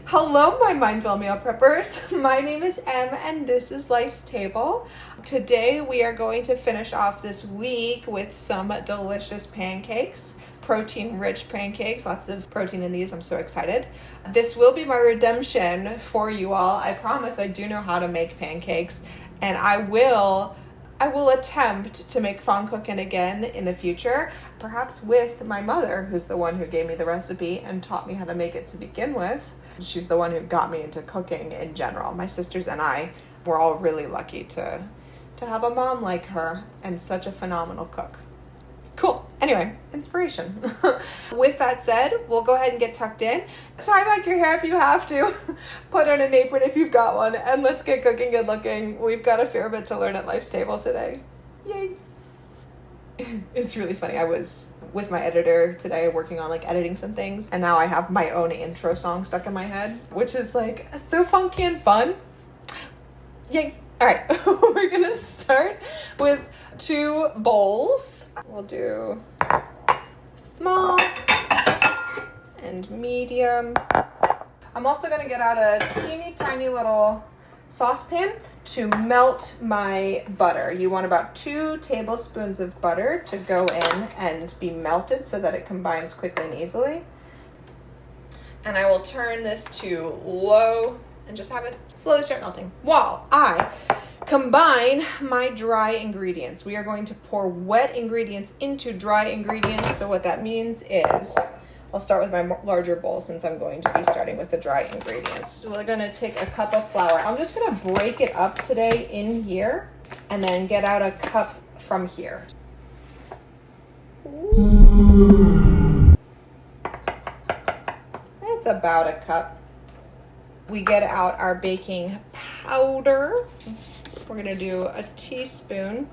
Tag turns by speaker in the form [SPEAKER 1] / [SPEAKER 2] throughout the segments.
[SPEAKER 1] Hello, my Mindful Meal Preppers. My name is Em, and this is Life's Table. Today, we are going to finish off this week with some delicious pancakes, protein-rich pancakes. Lots of protein in these. I'm so excited. This will be my redemption for you all. I promise I do know how to make pancakes, and I will attempt to make pfannkuchen again in the future, perhaps with my mother, who's the one who gave me the recipe and taught me how to make it to begin with. She's the one who got me into cooking in general. My sisters and I were all really lucky to have a mom like her and such a phenomenal cook. Cool. Anyway, inspiration. With that said, we'll go ahead and get tucked in. Tie back your hair if you have to. Put on an apron if you've got one. And let's get cooking and looking. We've got a fair bit to learn at Life's Table today. Yay. It's really funny. I was with my editor today working on editing some things. And now I have my own intro song stuck in my head, which is so funky and fun. Yay. All right, we're gonna start with 2 bowls. We'll do small and medium. I'm also gonna get out a teeny tiny little saucepan to melt my butter. You want about 2 tablespoons of butter to go in and be melted so that it combines quickly and easily. And I will turn this to low and just have it slowly start melting while I combine my dry ingredients. We are going to pour wet ingredients into dry ingredients. So what that means is, I'll start with my larger bowl since I'm going to be starting with the dry ingredients. So we're going to take a cup of flour. I'm just going to break it up today in here and then get out a cup from here. That's about a cup. We get out our baking powder. We're gonna do a teaspoon,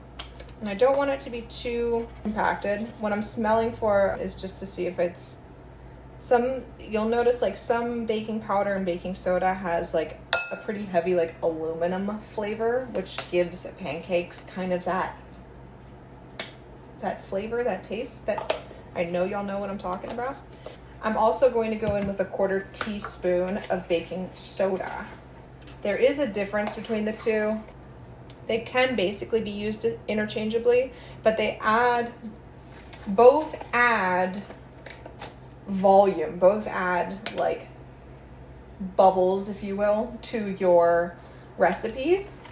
[SPEAKER 1] and I don't want it to be too compacted. What I'm smelling for is just to see if it's you'll notice some baking powder and baking soda has a pretty heavy aluminum flavor, which gives pancakes kind of that flavor, that taste that I know y'all know what I'm talking about. I'm also going to go in with a 1/4 teaspoon of baking soda. There is a difference between the two. They can basically be used interchangeably, but both add volume, both add bubbles, if you will, to your recipes.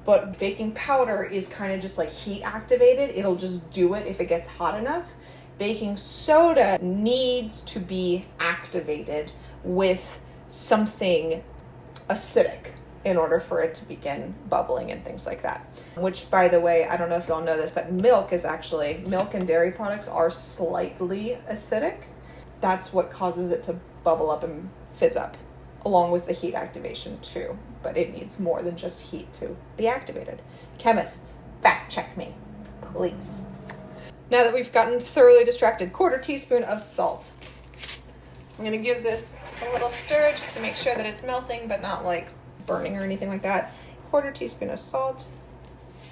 [SPEAKER 1] But baking powder is kind of just heat activated. It'll just do it if it gets hot enough. Baking soda needs to be activated with something acidic in order for it to begin bubbling and things like that. Which, by the way, I don't know if y'all know this, but milk and dairy products are slightly acidic. That's what causes it to bubble up and fizz up, along with the heat activation too. But it needs more than just heat to be activated. Chemists, fact check me, please. Now that we've gotten thoroughly distracted, 1/4 teaspoon of salt. I'm gonna give this a little stir just to make sure that it's melting, but not burning or anything like that. 1/4 teaspoon of salt.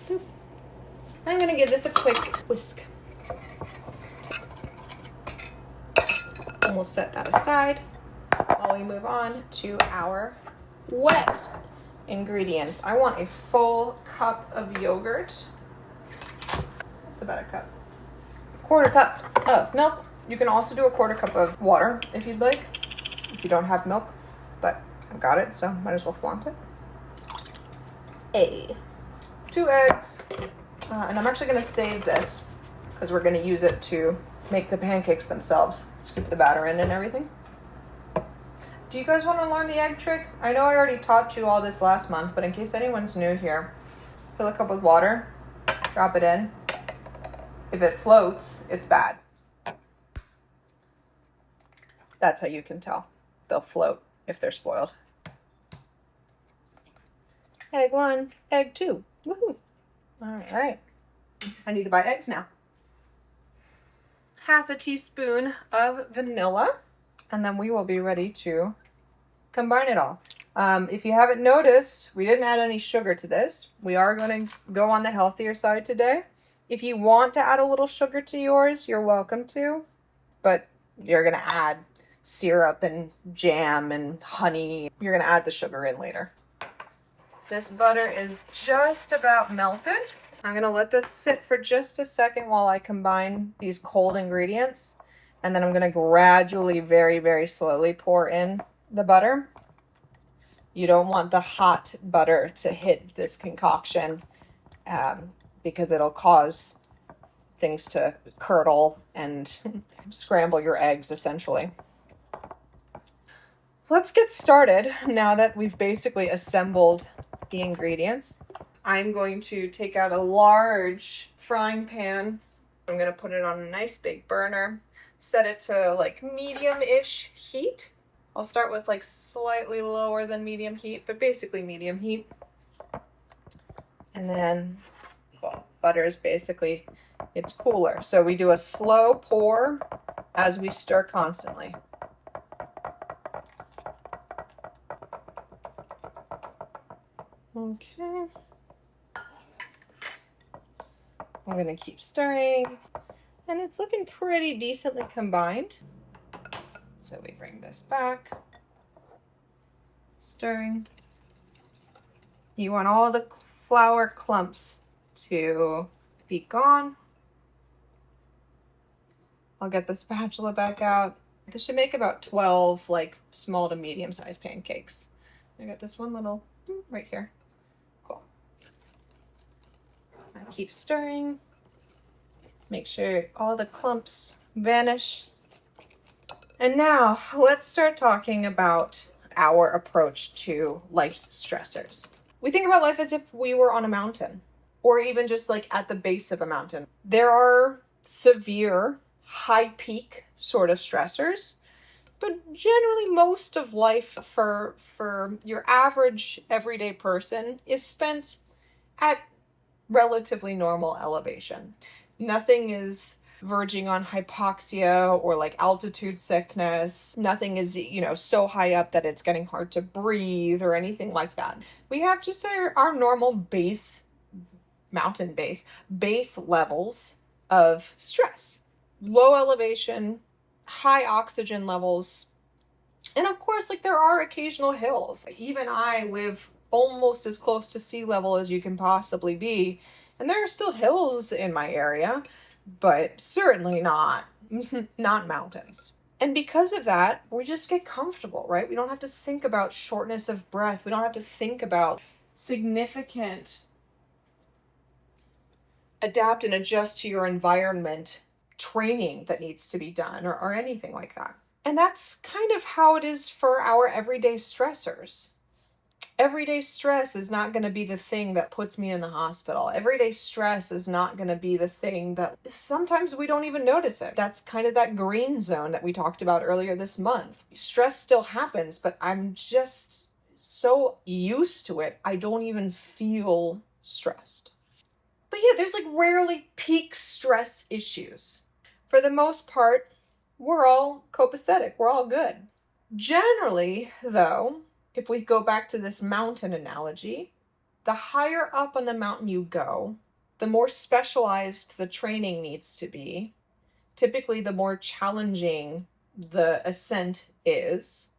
[SPEAKER 1] Boop. I'm gonna give this a quick whisk. And we'll set that aside while we move on to our wet ingredients. I want a full cup of yogurt. That's about a cup. 1/4 cup of milk. You can also do a 1/4 cup of water if you'd like, if you don't have milk, but I've got it, so might as well flaunt it. 2 eggs, and I'm actually going to save this because we're going to use it to make the pancakes themselves, scoop the batter in and everything. Do you guys want to learn the egg trick? I know I already taught you all this last month, but in case anyone's new here, fill a cup with water, drop it in. If it floats, it's bad. That's how you can tell. They'll float if they're spoiled. Egg 1, egg 2. Woohoo! All right. I need to buy eggs now. 1/2 teaspoon of vanilla, and then we will be ready to combine it all. If you haven't noticed, we didn't add any sugar to this. We are going to go on the healthier side today. If you want to add a little sugar to yours, you're welcome to, but you're going to add syrup and jam and honey. You're gonna add the sugar in later. This butter is just about melted. I'm gonna let this sit for just a second while I combine these cold ingredients. And then I'm gonna gradually, very, very slowly pour in the butter. You don't want the hot butter to hit this concoction because it'll cause things to curdle and scramble your eggs, essentially. Let's get started now that we've basically assembled the ingredients. I'm going to take out a large frying pan. I'm going to put it on a nice big burner, set it to like medium-ish heat. I'll start with like slightly lower than medium heat, but basically medium heat. And then, well, butter is basically, it's cooler. So we do a slow pour as we stir constantly. Okay. I'm gonna keep stirring, and it's looking pretty decently combined. So we bring this back, stirring. You want all the flour clumps to be gone. I'll get the spatula back out. This should make about 12 like small to medium sized pancakes. I got this one little right here. Cool. I keep stirring. Make sure all the clumps vanish. And now let's start talking about our approach to life's stressors. We think about life as if we were on a mountain, or even just like at the base of a mountain. There are severe, high peak sort of stressors, but generally most of life for your average everyday person is spent at relatively normal elevation. Nothing is verging on hypoxia or like altitude sickness. Nothing is, so high up that it's getting hard to breathe or anything like that. We have just our normal mountain base levels of stress. Low elevation, high oxygen levels. And of course, like there are occasional hills. Even I live almost as close to sea level as you can possibly be. And there are still hills in my area, but certainly not mountains. And because of that, we just get comfortable, right? We don't have to think about shortness of breath. We don't have to think about significant adapt and adjust to your environment training that needs to be done or anything like that. And that's kind of how it is for our everyday stressors. Everyday stress is not going to be the thing that puts me in the hospital. Everyday stress is not going to be the thing that sometimes we don't even notice it. That's kind of that green zone that we talked about earlier this month. Stress still happens, but I'm just so used to it, I don't even feel stressed. But yeah, there's like rarely peak stress issues. For the most part, we're all copacetic. We're all good. Generally, though, if we go back to this mountain analogy, the higher up on the mountain you go, the more specialized the training needs to be. Typically, the more challenging the ascent is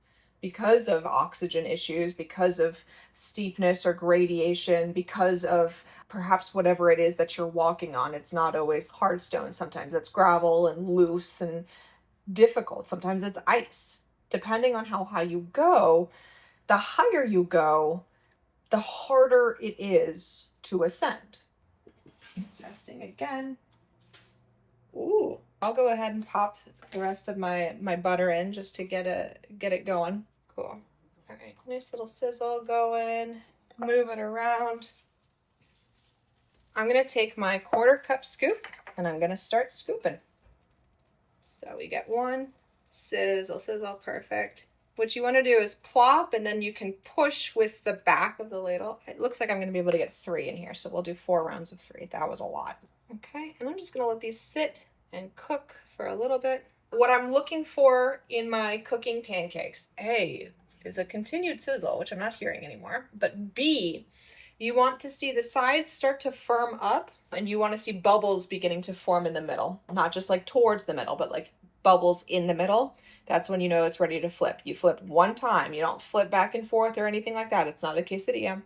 [SPEAKER 1] because of oxygen issues, because of steepness or gradation, because of perhaps whatever it is that you're walking on. It's not always hard stone. Sometimes it's gravel and loose and difficult. Sometimes it's ice. Depending on how high you go, the higher you go, the harder it is to ascend. Testing again. Ooh, I'll go ahead and pop the rest of my butter in just to get it going. Cool. All right, nice little sizzle going. Move it around. I'm gonna take my 1/4 cup scoop and I'm gonna start scooping. So we get one sizzle, perfect. What you want to do is plop, and then you can push with the back of the ladle. It looks like I'm going to be able to get 3 in here, so we'll do 4 rounds of 3. That was a lot. Okay, and I'm just going to let these sit and cook for a little bit. What I'm looking for in my cooking pancakes, A, is a continued sizzle, which I'm not hearing anymore, but B, you want to see the sides start to firm up, and you want to see bubbles beginning to form in the middle. Not just like towards the middle, but like bubbles in the middle, that's when you know it's ready to flip. You flip one time. You don't flip back and forth or anything like that. It's not a quesadilla.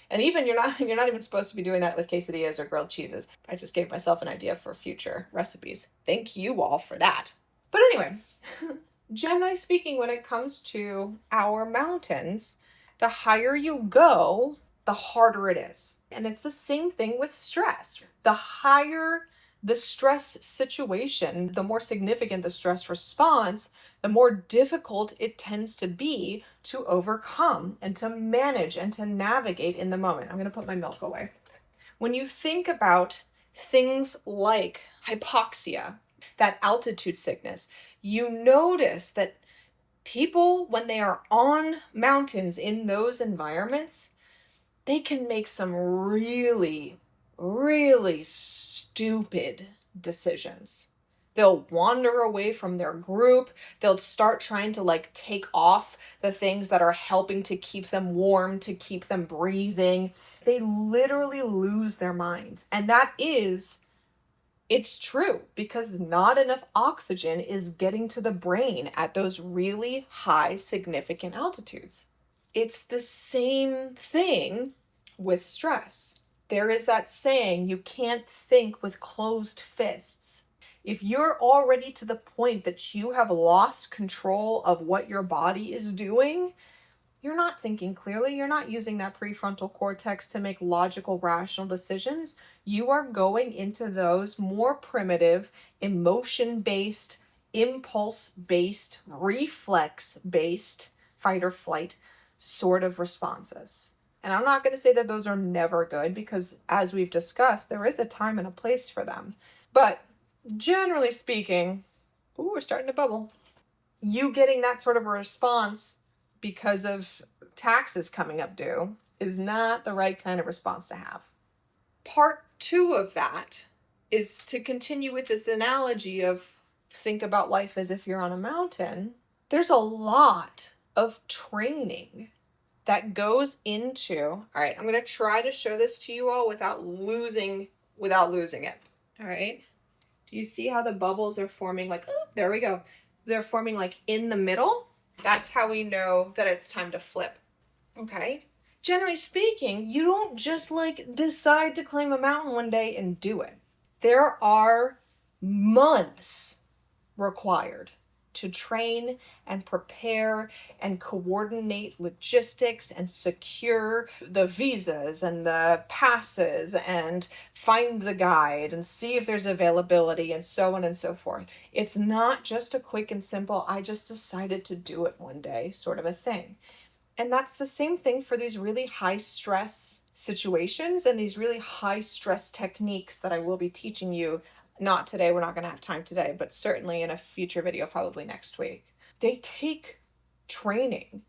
[SPEAKER 1] And even you're not even supposed to be doing that with quesadillas or grilled cheeses. I just gave myself an idea for future recipes. Thank you all for that. But anyway, generally speaking, when it comes to our mountains, the higher you go, the harder it is. And it's the same thing with stress. The higher the stress situation, the more significant the stress response, the more difficult it tends to be to overcome and to manage and to navigate in the moment. I'm going to put my milk away. When you think about things like hypoxia, that altitude sickness, you notice that people, when they are on mountains in those environments, they can make some really, really stupid decisions. They'll wander away from their group. They'll start trying to take off the things that are helping to keep them warm, to keep them breathing. They literally lose their minds. And it's true, because not enough oxygen is getting to the brain at those really high, significant altitudes. It's the same thing with stress. There is that saying, you can't think with closed fists. If you're already to the point that you have lost control of what your body is doing, you're not thinking clearly. You're not using that prefrontal cortex to make logical, rational decisions. You are going into those more primitive, emotion-based, impulse-based, reflex-based, fight or flight sort of responses. And I'm not going to say that those are never good, because as we've discussed, there is a time and a place for them. But generally speaking, we're starting to bubble. You getting that sort of a response because of taxes coming up due is not the right kind of response to have. Part 2 of that is to continue with this analogy of think about life as if you're on a mountain. There's a lot of training that goes into, all right, I'm going to try to show this to you all without losing it. All right. Do you see how the bubbles are forming there we go. They're forming in the middle. That's how we know that it's time to flip. Okay. Generally speaking, you don't just decide to climb a mountain one day and do it. There are months required to train and prepare and coordinate logistics and secure the visas and the passes and find the guide and see if there's availability and so on and so forth. It's not just a quick and simple, I just decided to do it one day sort of a thing. And that's the same thing for these really high stress situations and these really high stress techniques that I will be teaching you. Not today, we're not going to have time today, but certainly in a future video, probably next week. They take training.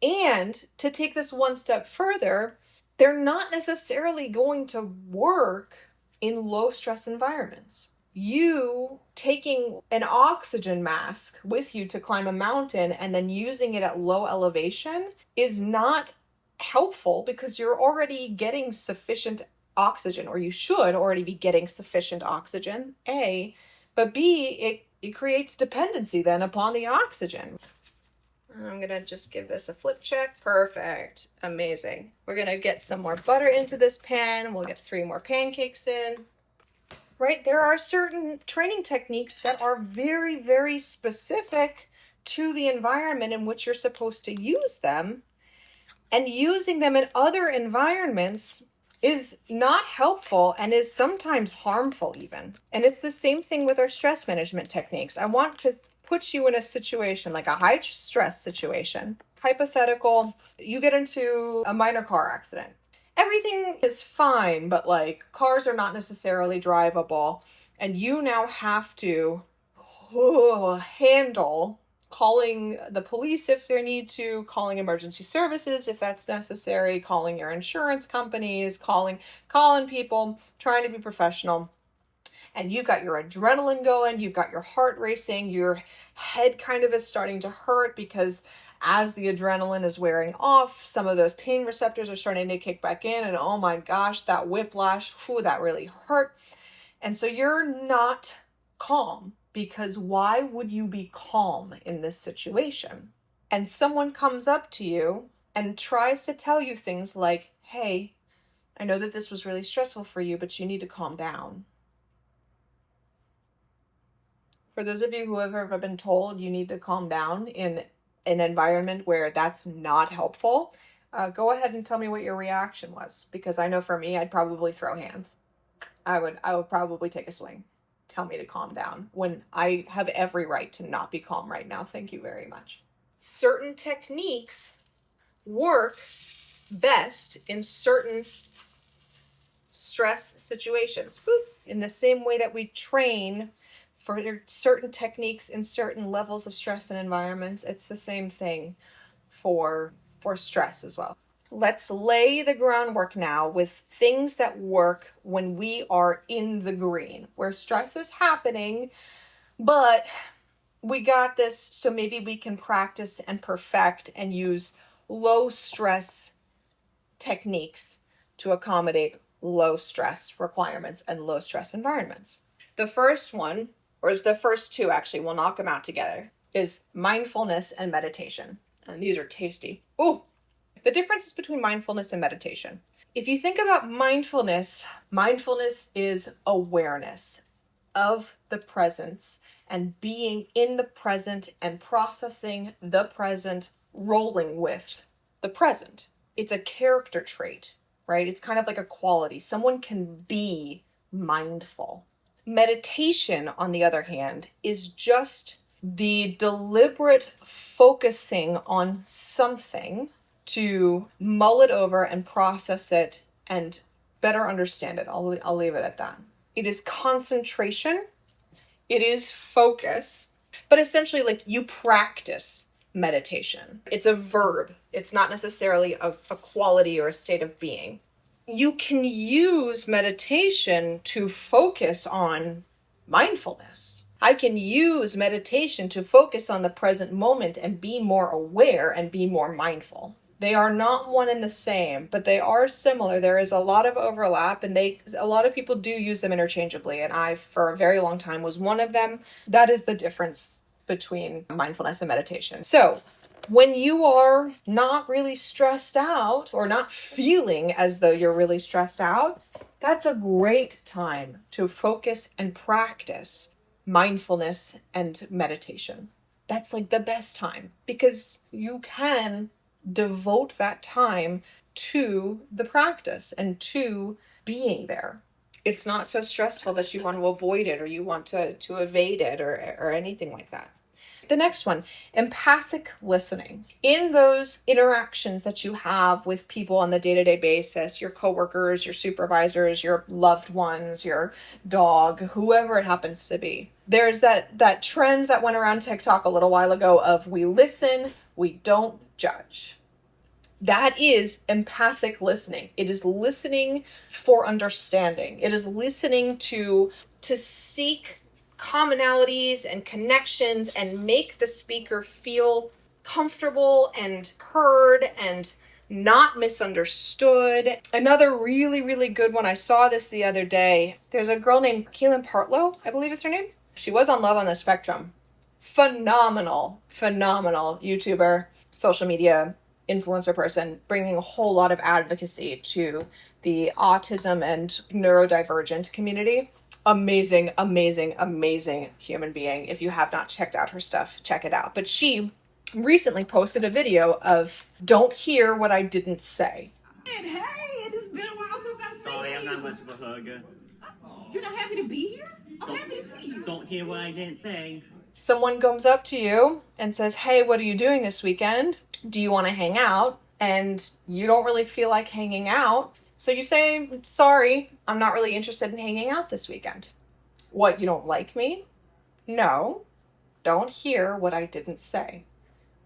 [SPEAKER 1] And to take this one step further, they're not necessarily going to work in low stress environments. You taking an oxygen mask with you to climb a mountain and then using it at low elevation is not helpful, because you're already getting sufficient oxygen, or you should already be getting sufficient oxygen, A, but B, it creates dependency then upon the oxygen. I'm going to just give this a flip check. Perfect. Amazing. We're going to get some more butter into this pan. We'll get 3 more pancakes in. Right? There are certain training techniques that are very, very specific to the environment in which you're supposed to use them. And using them in other environments is not helpful and is sometimes harmful even. And it's the same thing with our stress management techniques. I want to put you in a situation, like a high stress situation. Hypothetical, you get into a minor car accident. Everything is fine, but cars are not necessarily drivable. And you now have to handle calling the police if there need to, calling emergency services if that's necessary, calling your insurance companies, calling people, trying to be professional. And you've got your adrenaline going, you've got your heart racing, your head kind of is starting to hurt because as the adrenaline is wearing off, some of those pain receptors are starting to kick back in, and oh my gosh, that whiplash, that really hurt. And so you're not calm because why would you be calm in this situation? And someone comes up to you and tries to tell you things like, hey, I know that this was really stressful for you, but you need to calm down. For those of you who have ever been told you need to calm down in an environment where that's not helpful, go ahead and tell me what your reaction was, because I know for me, I'd probably throw hands. I would probably take a swing. Tell me to calm down when I have every right to not be calm right now. Thank you very much. Certain techniques work best in certain stress situations. Boop. In the same way that we train for certain techniques in certain levels of stress and environments, it's the same thing for stress as well. Let's lay the groundwork now with things that work when we are in the green, where stress is happening, but we got this, so maybe we can practice and perfect and use low stress techniques to accommodate low stress requirements and low stress environments. The first one, or the first two actually, we'll knock them out together, is mindfulness and meditation. And these are tasty. Ooh! The differences between mindfulness and meditation. If you think about mindfulness is awareness of the presence and being in the present and processing the present, rolling with the present. It's a character trait, right? It's kind of like a quality. Someone can be mindful. Meditation, on the other hand, is just the deliberate focusing on something to mull it over and process it and better understand it. I'll leave it at that. It is concentration. It is focus. But essentially, like, you practice meditation. It's a verb. It's not necessarily a quality or a state of being. You can use meditation to focus on mindfulness. I can use meditation to focus on the present moment and be more aware and be more mindful. They are not one and the same, but they are similar. There is a lot of overlap, and a lot of people do use them interchangeably, and I, for a very long time, was one of them. That is the difference between mindfulness and meditation. So, when you are not really stressed out or not feeling as though you're really stressed out, that's a great time to focus and practice mindfulness and meditation. That's like the best time, because you can devote that time to the practice and to being there. It's not so stressful that you want to avoid it or you want to evade it or anything like that. The next one, empathic listening. In those interactions that you have with people on the day-to-day basis, your coworkers, your supervisors, your loved ones, your dog, whoever it happens to be, there's that trend that went around TikTok a little while ago of we listen, we don't judge. That is empathic listening. It is listening for understanding. It is listening to seek commonalities and connections and make the speaker feel comfortable and heard and not misunderstood. Another really, really good one, I saw this the other day. There's a girl named Keelan Partlow, I believe is her name. She was on Love on the Spectrum. Phenomenal YouTuber, social media influencer person, bringing a whole lot of advocacy to the autism and neurodivergent community. Amazing human being. If you have not checked out her stuff, check it out. But she recently posted a video of "Don't hear what I didn't say."
[SPEAKER 2] And hey, it has been a while since I've seen you.
[SPEAKER 3] Sorry, I'm not much of a hugger.
[SPEAKER 2] You're not happy to be here? I'm happy to see you.
[SPEAKER 3] Don't hear what I didn't say.
[SPEAKER 1] Someone comes up to you and says, "Hey, what are you doing this weekend? Do you want to hang out?" And you don't really feel like hanging out. So you say, "Sorry, I'm not really interested in hanging out this weekend." What, you don't like me? No, don't hear what I didn't say.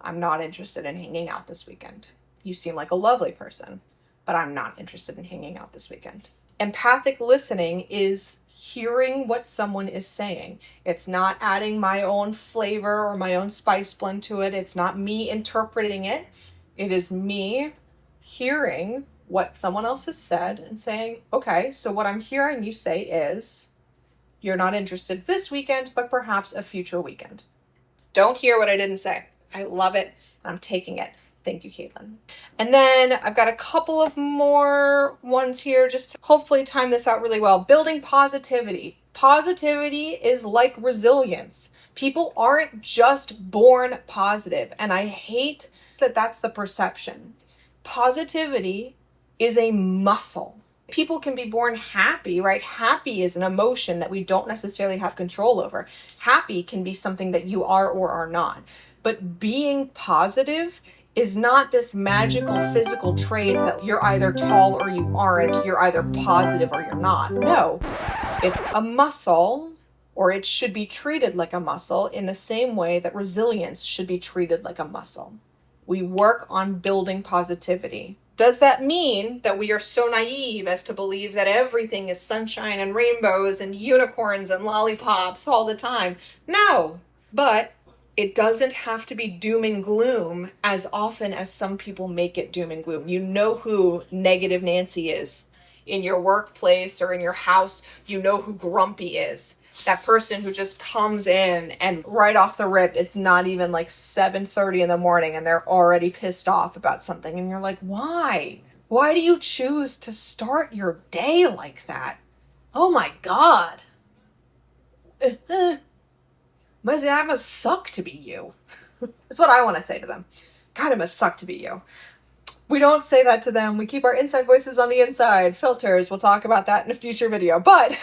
[SPEAKER 1] I'm not interested in hanging out this weekend. You seem like a lovely person, but I'm not interested in hanging out this weekend. Empathic listening is hearing what someone is saying. It's not adding my own flavor or my own spice blend to it. It's not me interpreting it. It is me hearing what someone else has said and saying, okay, so what I'm hearing you say is, You're not interested this weekend, but perhaps a future weekend. Don't hear what I didn't say. I love it, and I'm taking it. Thank you, Caitlin. And then I've got a couple of more ones here just to hopefully time this out really well. Building positivity. Positivity is like resilience. People aren't just born positive, and I hate that that's the perception. Positivity is a muscle. People can be born happy, right? Happy is an emotion that we don't necessarily have control over. Happy can be something that you are or are not. But being positive is not this magical physical trait that you're either tall or you aren't, you're either positive or you're not. No, it's a muscle, or it should be treated like a muscle in the same way that resilience should be treated like a muscle. We work on building positivity. Does that mean that we are so naive as to believe that everything is sunshine and rainbows and unicorns and lollipops all the time? No, but it doesn't have to be doom and gloom as often as some people make it doom and gloom. You know who Negative Nancy is in your workplace or in your house. You know who Grumpy is. That person who just comes in and right off the rip, it's not even like 7:30 in the morning and they're already pissed off about something. And you're like, why? Why do you choose to start your day like that? Oh my God. That must suck to be you. That's what I want to say to them. God, it must suck to be you. We don't say that to them. We keep our inside voices on the inside. Filters. We'll talk about that in a future video. But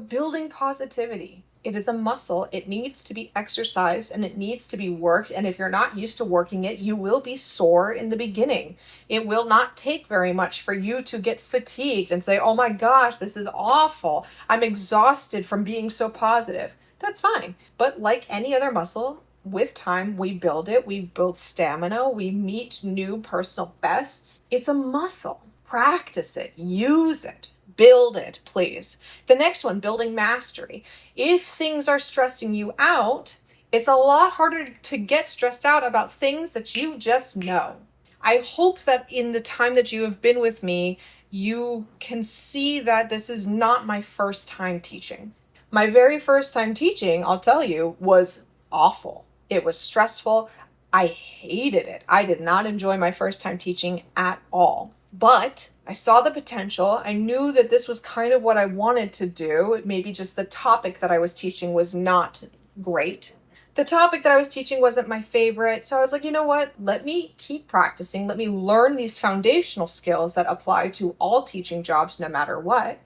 [SPEAKER 1] building positivity, it is a muscle. It needs to be exercised and it needs to be worked. And if you're not used to working it, you will be sore in the beginning. It will not take very much for you to get fatigued and say, oh my gosh, this is awful. I'm exhausted from being so positive. That's fine. But like any other muscle, with time, we build it. We build stamina. We meet new personal bests. It's a muscle. Practice it. Use it. Build it, please. The next one, building mastery. If things are stressing you out, it's a lot harder to get stressed out about things that you just know. I hope that in the time that you have been with me, you can see that this is not my first time teaching. My very first time teaching, I'll tell you, was awful. It was stressful. I hated it. I did not enjoy my first time teaching at all. But I saw the potential. I knew that this was kind of what I wanted to do. Maybe just the topic that I was teaching was not great. The topic that I was teaching wasn't my favorite. So I was like, you know what? Let me keep practicing. Let me learn these foundational skills that apply to all teaching jobs, no matter what.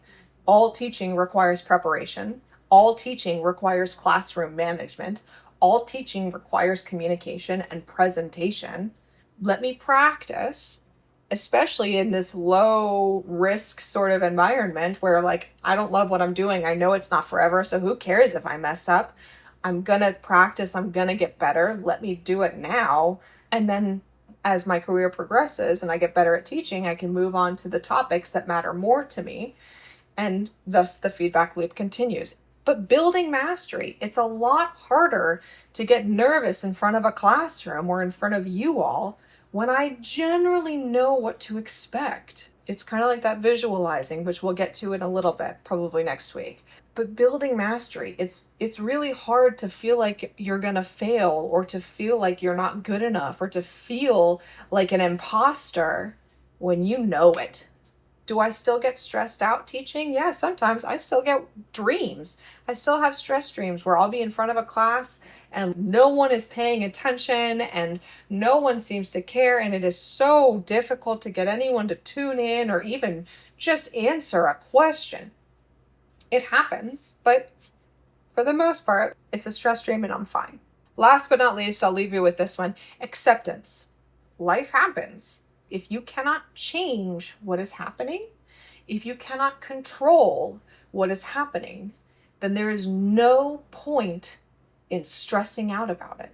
[SPEAKER 1] All teaching requires preparation. All teaching requires classroom management. All teaching requires communication and presentation. Let me practice, especially in this low risk sort of environment where like, I don't love what I'm doing. I know it's not forever. So who cares if I mess up? I'm going to practice. I'm going to get better. Let me do it now. And then as my career progresses and I get better at teaching, I can move on to the topics that matter more to me. And thus the feedback loop continues. But building mastery, it's a lot harder to get nervous in front of a classroom or in front of you all when I generally know what to expect. It's kind of like that visualizing, which we'll get to in a little bit, probably next week. But building mastery, it's really hard to feel like you're going to fail or to feel like you're not good enough or to feel like an imposter when you know it. Do I still get stressed out teaching? Yeah, sometimes I still get dreams. I still have stress dreams where I'll be in front of a class and no one is paying attention and no one seems to care. And it is so difficult to get anyone to tune in or even just answer a question. It happens, but for the most part, it's a stress dream and I'm fine. Last but not least, I'll leave you with this one. Acceptance. Life happens. If you cannot change what is happening, if you cannot control what is happening, then there is no point in stressing out about it.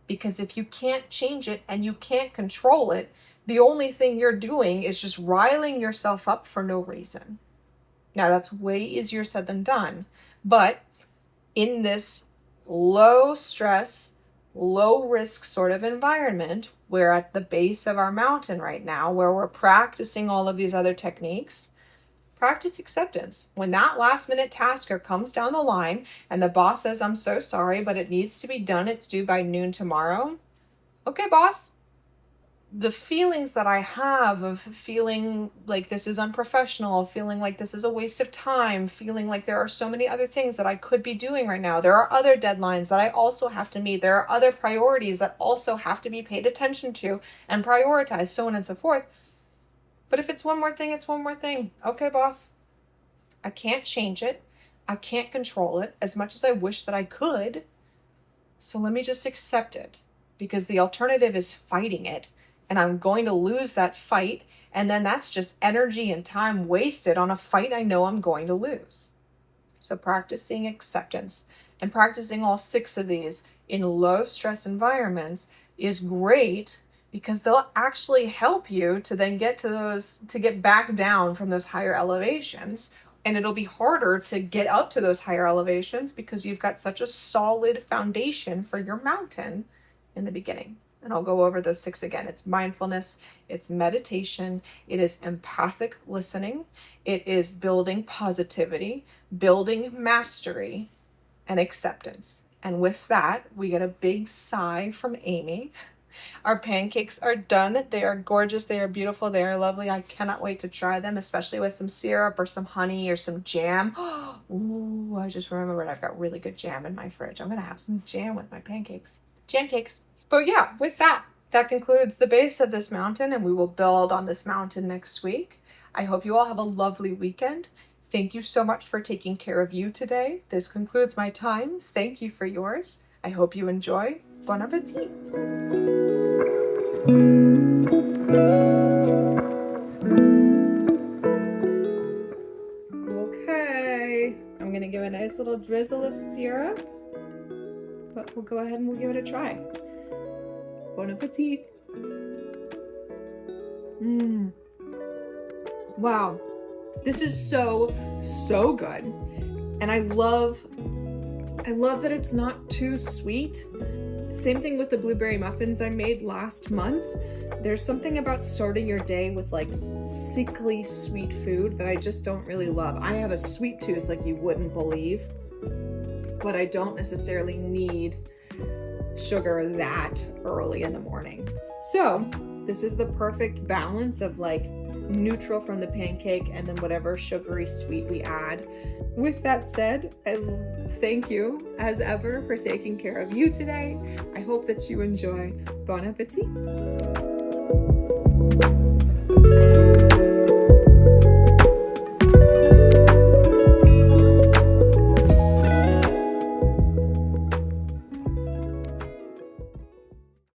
[SPEAKER 1] Because if you can't change it and you can't control it, the only thing you're doing is just riling yourself up for no reason. Now, that's way easier said than done. But in this low stress, low risk sort of environment, we're at the base of our mountain right now where we're practicing all of these other techniques. Practice acceptance. When that last minute tasker comes down the line and the boss says, I'm so sorry, but it needs to be done. It's due by noon tomorrow. Okay, boss. The feelings that I have of feeling like this is unprofessional, feeling like this is a waste of time, feeling like there are so many other things that I could be doing right now. There are other deadlines that I also have to meet. There are other priorities that also have to be paid attention to and prioritized, so on and so forth. But if it's one more thing, it's one more thing. Okay, boss. I can't change it. I can't control it as much as I wish that I could. So let me just accept it, because the alternative is fighting it. And I'm going to lose that fight. And then that's just energy and time wasted on a fight I know I'm going to lose. So practicing acceptance and practicing all 6 of these in low stress environments is great, because they'll actually help you to then get to get back down from those higher elevations. And it'll be harder to get up to those higher elevations because you've got such a solid foundation for your mountain in the beginning. And I'll go over those 6 again. It's mindfulness, it's meditation, it is empathic listening, it is building positivity, building mastery, and acceptance. And with that, we get a big sigh from Amy. Our pancakes are done. They are gorgeous. They are beautiful. They are lovely. I cannot wait to try them, especially with some syrup or some honey or some jam. Ooh, I just remembered I've got really good jam in my fridge. I'm going to have some jam with my pancakes. Jam cakes. But yeah, with that concludes the base of this mountain, and we will build on this mountain next week. I hope you all have a lovely weekend. Thank you so much for taking care of you today. This concludes my time. Thank you for yours. I hope you enjoy. Bon appetit. Okay, I'm gonna give a nice little drizzle of syrup, but we'll go ahead and we'll give it a try. Bon appetit. Wow, this is so good, and I love that it's not too sweet. Same thing with the blueberry muffins I made last month. There's something about starting your day with like sickly sweet food that I just don't really love. I have a sweet tooth like you wouldn't believe, but I don't necessarily need sugar that early in the morning. So this is the perfect balance of like neutral from the pancake and then whatever sugary sweet we add. With that said, I thank you as ever for taking care of you today. I hope that you enjoy. Bon appetit.